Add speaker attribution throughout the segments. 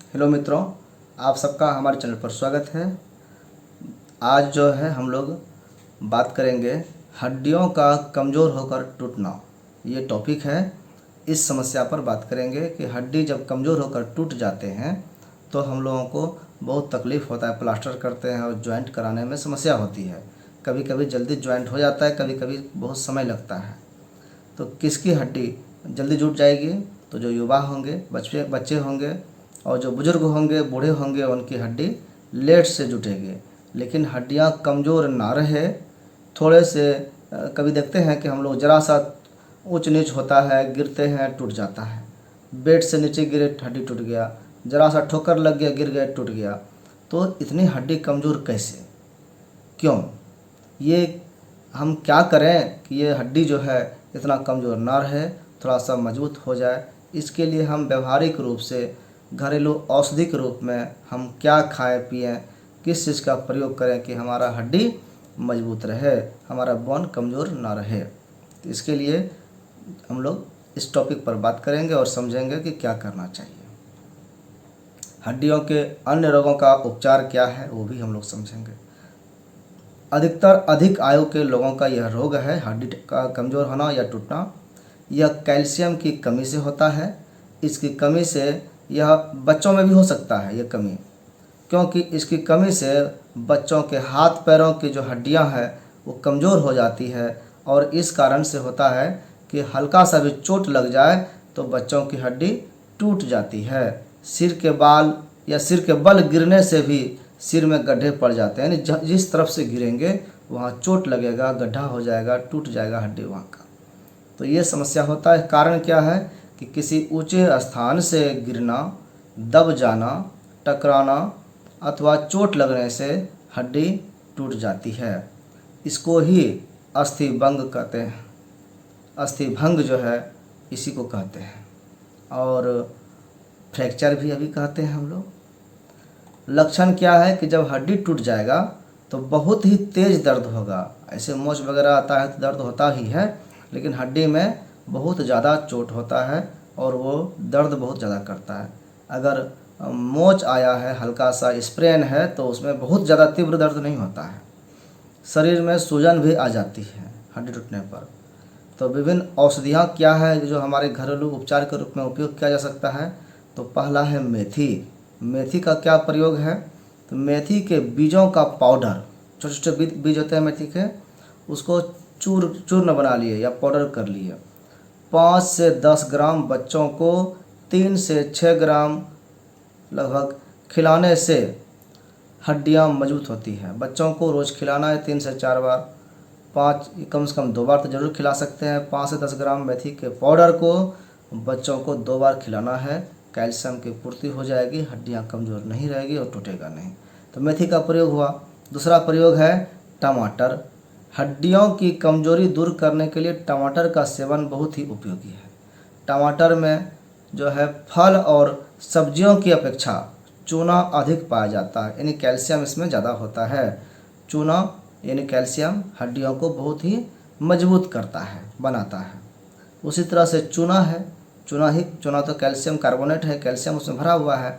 Speaker 1: Hello मित्रों, आप सबका हमारे चैनल पर स्वागत है। आज जो है हम लोग बात करेंगे हड्डियों का कमज़ोर होकर टूटना। ये टॉपिक है। इस समस्या पर बात करेंगे कि हड्डी जब कमज़ोर होकर टूट जाते हैं तो हम लोगों को बहुत तकलीफ़ होता है। प्लास्टर करते हैं और जॉइंट कराने में समस्या होती है। कभी कभी जल्दी जॉइंट हो जाता है, कभी कभी बहुत समय लगता है। तो किसकी हड्डी जल्दी जुट जाएगी? तो जो युवा होंगे, बच्चे होंगे और जो बुज़ुर्ग होंगे, बूढ़े होंगे, उनकी हड्डी लेट से जुटेगी। लेकिन हड्डियां कमज़ोर ना रहे, थोड़े से कभी देखते हैं कि हम लोग ज़रा सा ऊंच नीच होता है, गिरते हैं, टूट जाता है। बेड से नीचे गिरे, हड्डी टूट गया। ज़रा सा ठोकर लग गया, गिर गया, टूट गया। तो इतनी हड्डी कमज़ोर कैसे, क्यों? ये हम क्या करें कि ये हड्डी जो है इतना कमज़ोर ना रहे, थोड़ा सा मजबूत हो जाए। इसके लिए हम व्यवहारिक रूप से, घरेलू औषधि के रूप में हम क्या खाएं पिएं, किस चीज़ का प्रयोग करें कि हमारा हड्डी मजबूत रहे, हमारा बोन कमज़ोर ना रहे। तो इसके लिए हम लोग इस टॉपिक पर बात करेंगे और समझेंगे कि क्या करना चाहिए। हड्डियों के अन्य रोगों का उपचार क्या है वो भी हम लोग समझेंगे। अधिक आयु के लोगों का यह रोग है, हड्डी का कमज़ोर होना या टूटना। यह कैल्शियम की कमी से होता है। इसकी कमी से यह बच्चों में भी हो सकता है ये कमी, क्योंकि इसकी कमी से बच्चों के हाथ पैरों की जो हड्डियां हैं वो कमज़ोर हो जाती है। और इस कारण से होता है कि हल्का सा भी चोट लग जाए तो बच्चों की हड्डी टूट जाती है। सिर के बाल या सिर के बल गिरने से भी सिर में गड्ढे पड़ जाते हैं, यानी जिस तरफ से गिरेंगे वहाँ चोट लगेगा, गड्ढा हो जाएगा, टूट जाएगा हड्डी वहाँ का। तो ये समस्या होता है। कारण क्या है कि किसी ऊंचे स्थान से गिरना, दब जाना, टकराना अथवा चोट लगने से हड्डी टूट जाती है। इसको ही अस्थि भंग कहते हैं। अस्थि भंग जो है इसी को कहते हैं, और फ्रैक्चर भी अभी कहते हैं हम लोग। लक्षण क्या है कि जब हड्डी टूट जाएगा तो बहुत ही तेज़ दर्द होगा। ऐसे मोच वगैरह आता है तो दर्द होता ही है, लेकिन हड्डी में बहुत ज़्यादा चोट होता है और वो दर्द बहुत ज़्यादा करता है। अगर मोच आया है, हल्का सा स्प्रेन है, तो उसमें बहुत ज़्यादा तीव्र दर्द नहीं होता है। शरीर में सूजन भी आ जाती है हड्डी टूटने पर। तो विभिन्न औषधियाँ क्या है जो हमारे घरेलू उपचार के रूप में उपयोग किया जा सकता है? तो पहला है मेथी। मेथी का क्या प्रयोग है? तो मेथी के बीजों का पाउडर, छोटे छोटे बीज होते हैं मेथी के, उसको चूर्ण बना लिए या पाउडर कर लिए। 5 से 10 ग्राम बच्चों को 3 से 6 ग्राम लगभग खिलाने से हड्डियां मजबूत होती हैं। बच्चों को रोज़ खिलाना है 3 से 4 बार, 5 कम से कम 2 बार तो ज़रूर खिला सकते हैं। 5 से 10 ग्राम मेथी के पाउडर को बच्चों को 2 बार खिलाना है। कैल्शियम की पूर्ति हो जाएगी, हड्डियां कमज़ोर नहीं रहेगी और टूटेगा नहीं। तो मेथी का प्रयोग हुआ। दूसरा प्रयोग है टमाटर। हड्डियों की कमज़ोरी दूर करने के लिए टमाटर का सेवन बहुत ही उपयोगी है। टमाटर में जो है फल और सब्जियों की अपेक्षा चूना अधिक पाया जाता है, यानी कैल्शियम इसमें ज़्यादा होता है। चूना यानी कैल्शियम हड्डियों को बहुत ही मजबूत करता है, बनाता है। उसी तरह से चूना है, चूना तो कैल्शियम कार्बोनेट है, कैल्शियम उसमें भरा हुआ है।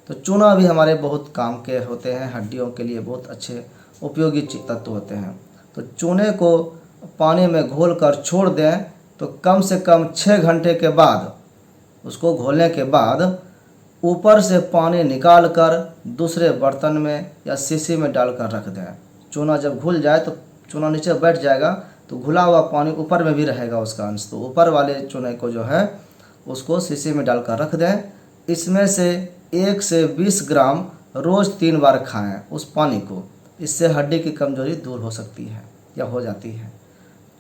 Speaker 1: तो चूना भी हमारे बहुत काम के होते हैं, हड्डियों के लिए बहुत अच्छे उपयोगी तत्व होते हैं। तो चूने को पानी में घोल कर छोड़ दें तो कम से कम 6 घंटे के बाद, उसको घोलने के बाद ऊपर से पानी निकाल कर दूसरे बर्तन में या शीशी में डालकर रख दें। चूना जब घुल जाए तो चूना नीचे बैठ जाएगा, तो घुला हुआ पानी ऊपर में भी रहेगा उसका अंश। तो ऊपर वाले चूने को जो है उसको शीशी में डालकर रख दें। इसमें से 1 से 20 ग्राम रोज़ 3 बार खाएं उस पानी को। इससे हड्डी की कमज़ोरी दूर हो सकती है या हो जाती है।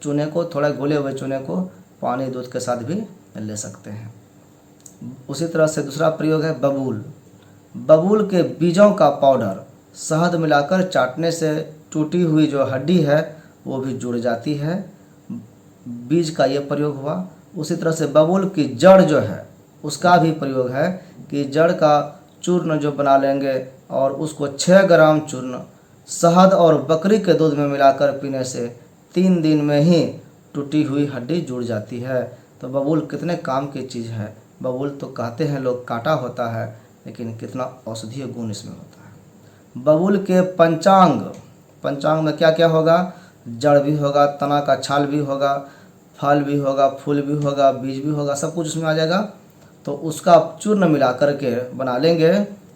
Speaker 1: चूने को, थोड़ा घुले हुए चूने को पानी दूध के साथ भी ले सकते हैं। उसी तरह से दूसरा प्रयोग है बबूल। बबूल के बीजों का पाउडर शहद मिलाकर चाटने से टूटी हुई जो हड्डी है वो भी जुड़ जाती है। बीज का ये प्रयोग हुआ। उसी तरह से बबूल की जड़ जो है उसका भी प्रयोग है कि जड़ का चूर्ण जो बना लेंगे और उसको 6 ग्राम चूर्ण शहद और बकरी के दूध में मिलाकर पीने से 3 दिन में ही टूटी हुई हड्डी जुड़ जाती है। तो बबूल कितने काम की चीज़ है। बबूल तो कहते हैं लोग कांटा होता है, लेकिन कितना औषधीय गुण इसमें होता है। बबूल के पंचांग, पंचांग में क्या क्या होगा? जड़ भी होगा, तना का छाल भी होगा, फल भी होगा, फूल भी होगा, बीज भी होगा, सब कुछ उसमें आ जाएगा। तो उसका चूर्ण मिला करके बना लेंगे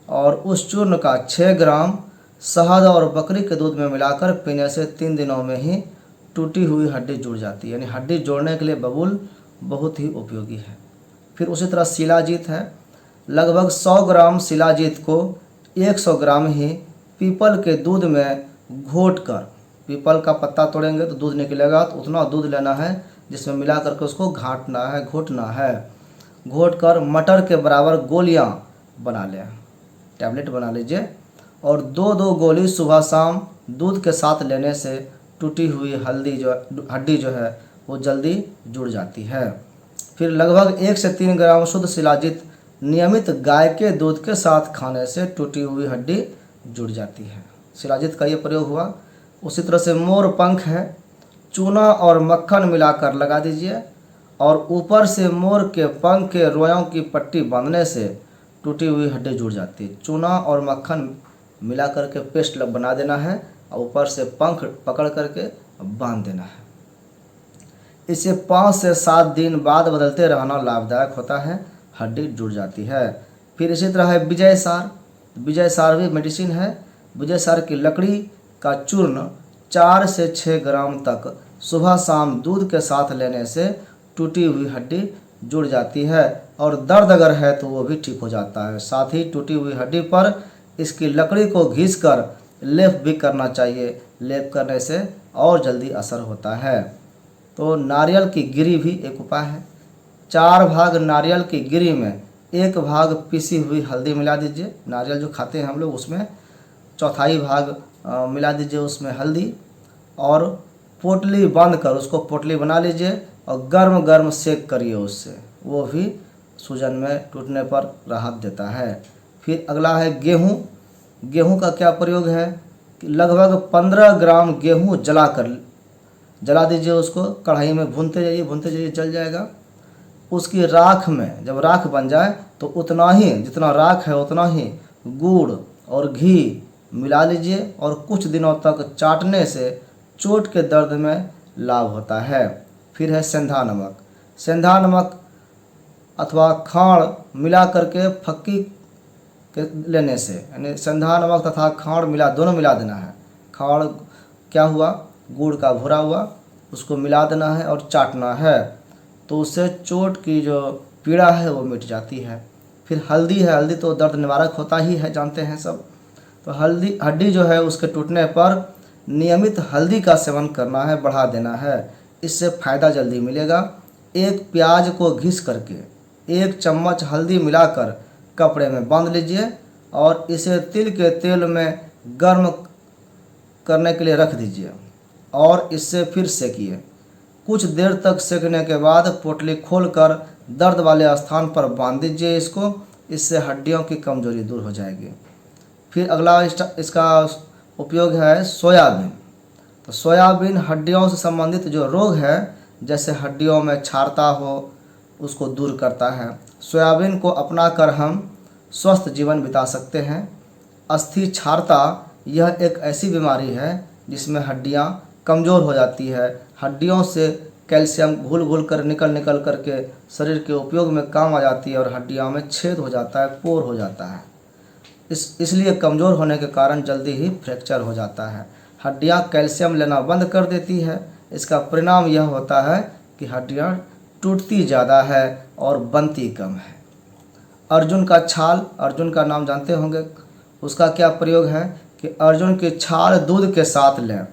Speaker 1: और उस चूर्ण का 6 ग्राम शहद और बकरी के दूध में मिलाकर पीने से 3 दिनों में ही टूटी हुई हड्डी जुड़ जाती है। यानी हड्डी जोड़ने के लिए बबूल बहुत ही उपयोगी है। फिर उसी तरह शिलाजीत है। लगभग 100 ग्राम शिलाजीत को 100 ग्राम ही पीपल के दूध में घोट कर, पीपल का पत्ता तोड़ेंगे तो दूध निकलेगा, तो उतना दूध लेना है जिसमें मिला करके उसको घाटना है, घोटना है। घोट कर मटर के बराबर गोलियां बना लें, टैबलेट बना लीजिए, और 2-2 गोली सुबह शाम दूध के साथ लेने से टूटी हुई हड्डी जो है वो जल्दी जुड़ जाती है। फिर लगभग 1 से 3 ग्राम शुद्ध शिलाजीत नियमित गाय के दूध के साथ खाने से टूटी हुई हड्डी जुड़ जाती है। शिलाजीत का ये प्रयोग हुआ। उसी तरह से मोर पंख है, चूना और मक्खन मिलाकर लगा दीजिए और ऊपर से मोर के पंख के रोयों की पट्टी बांधने से टूटी हुई हड्डी जुड़ जाती है। चूना और मक्खन मिला करके पेस्ट बना देना है और ऊपर से पंख पकड़ करके बांध देना है। इसे 5 से 7 दिन बाद बदलते रहना लाभदायक होता है, हड्डी जुड़ जाती है। फिर इसी तरह है विजय सार। विजय सार भी मेडिसिन है। विजय सार की लकड़ी का चूर्ण 4 से 6 ग्राम तक सुबह शाम दूध के साथ लेने से टूटी हुई हड्डी जुड़ जाती है और दर्द अगर है तो वो भी ठीक हो जाता है। साथ ही टूटी हुई हड्डी पर इसकी लकड़ी को घिस कर लेप भी करना चाहिए। लेप करने से और जल्दी असर होता है। तो नारियल की गिरी भी एक उपाय है। 4 भाग नारियल की गिरी में 1 भाग पिसी हुई हल्दी मिला दीजिए। नारियल जो खाते हैं हम लोग उसमें 1/4 भाग मिला दीजिए उसमें हल्दी, और पोटली बांध कर उसको पोटली बना लीजिए और गर्म गर्म सेक करिए उससे, वो भी सूजन में टूटने पर राहत देता है। फिर अगला है गेहूँ। गेहूँ का क्या प्रयोग है कि लगभग 15 ग्राम गेहूँ जला दीजिए, उसको कढ़ाई में भूनते जाइए, जल जाएगा। उसकी राख में जब राख बन जाए तो उतना ही, जितना राख है उतना ही गुड़ और घी मिला लीजिए और कुछ दिनों तक चाटने से चोट के दर्द में लाभ होता है। फिर है सेंधा नमक। सेंधा नमक अथवा खाड़ मिला करके फक्की लेने से, यानी सेंधा नमक तथा खाड़ दोनों मिला देना है। खाड़ क्या हुआ? गुड़ का भुरा हुआ, उसको मिला देना है और चाटना है, तो उससे चोट की जो पीड़ा है वो मिट जाती है। फिर हल्दी है। हल्दी तो दर्द निवारक होता ही है, जानते हैं सब। तो हड्डी जो है उसके टूटने पर नियमित हल्दी का सेवन करना है, बढ़ा देना है, इससे फ़ायदा जल्दी मिलेगा। 1 प्याज को घिस करके 1 चम्मच हल्दी मिलाकर कपड़े में बांध लीजिए और इसे तिल के तेल में गर्म करने के लिए रख दीजिए और इससे फिर सेकिए। कुछ देर तक सेकने के बाद पोटली खोलकर दर्द वाले स्थान पर बांध दीजिए इसको, इससे हड्डियों की कमजोरी दूर हो जाएगी। फिर अगला इसका उपयोग है सोयाबीन। तो सोयाबीन हड्डियों से संबंधित जो रोग है, जैसे हड्डियों में क्षारता हो, उसको दूर करता है। सोयाबीन को अपनाकर हम स्वस्थ जीवन बिता सकते हैं। अस्थि क्षारता यह एक ऐसी बीमारी है जिसमें हड्डियां कमज़ोर हो जाती है। हड्डियों से कैल्शियम घुल कर निकल करके शरीर के उपयोग में काम आ जाती है और हड्डियों में छेद हो जाता है, पोर हो जाता है। इसलिए कमज़ोर होने के कारण जल्दी ही फ्रैक्चर हो जाता है। हड्डियां कैल्शियम लेना बंद कर देती है। इसका परिणाम यह होता है कि हड्डियां टूटती ज़्यादा है और बनती कम है। अर्जुन का छाल, अर्जुन का नाम जानते होंगे, उसका क्या प्रयोग है कि अर्जुन की छाल दूध के साथ लें।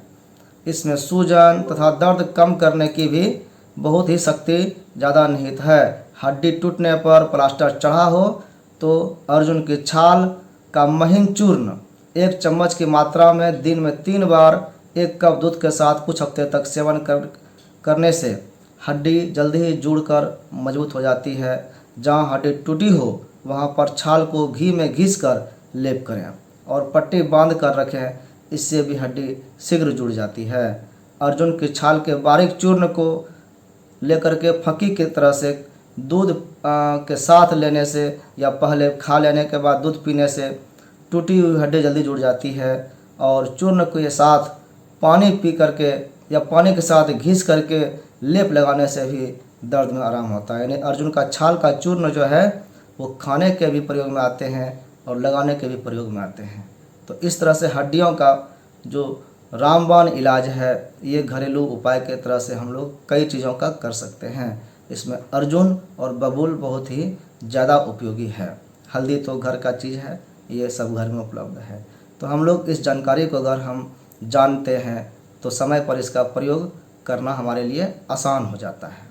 Speaker 1: इसमें सूजन तथा दर्द कम करने की भी बहुत ही शक्ति ज़्यादा निहित है। हड्डी टूटने पर प्लास्टर चढ़ा हो तो अर्जुन की छाल का महीन चूर्ण 1 चम्मच की मात्रा में दिन में 3 बार 1 कप दूध के साथ कुछ हफ्ते तक सेवन करने से हड्डी जल्दी ही जुड़कर मजबूत हो जाती है। जहाँ हड्डी टूटी हो वहाँ पर छाल को घी में घिस कर लेप करें और पट्टी बांध कर रखें, इससे भी हड्डी शीघ्र जुड़ जाती है। अर्जुन की छाल के बारीक चूर्ण को लेकर के फकी की तरह से दूध के साथ लेने से या पहले खा लेने के बाद दूध पीने से टूटी हुई हड्डी जल्दी जुड़ जाती है। और चूर्ण के साथ पानी पी करके या पानी के साथ घिस करके लेप लगाने से भी दर्द में आराम होता है। यानी अर्जुन का छाल का चूर्ण जो है वो खाने के भी प्रयोग में आते हैं और लगाने के भी प्रयोग में आते हैं। तो इस तरह से हड्डियों का जो रामबाण इलाज है, ये घरेलू उपाय के तरह से हम लोग कई चीज़ों का कर सकते हैं। इसमें अर्जुन और बबूल बहुत ही ज़्यादा उपयोगी है। हल्दी तो घर का चीज़ है, ये सब घर में उपलब्ध है। तो हम लोग इस जानकारी को अगर हम जानते हैं तो समय पर इसका प्रयोग करना हमारे लिए आसान हो जाता है।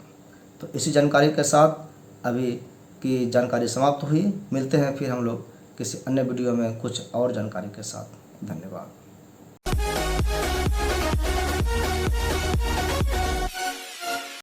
Speaker 1: तो इसी जानकारी के साथ अभी की जानकारी समाप्त हुई। मिलते हैं फिर हम लोग किसी अन्य वीडियो में कुछ और जानकारी के साथ। धन्यवाद।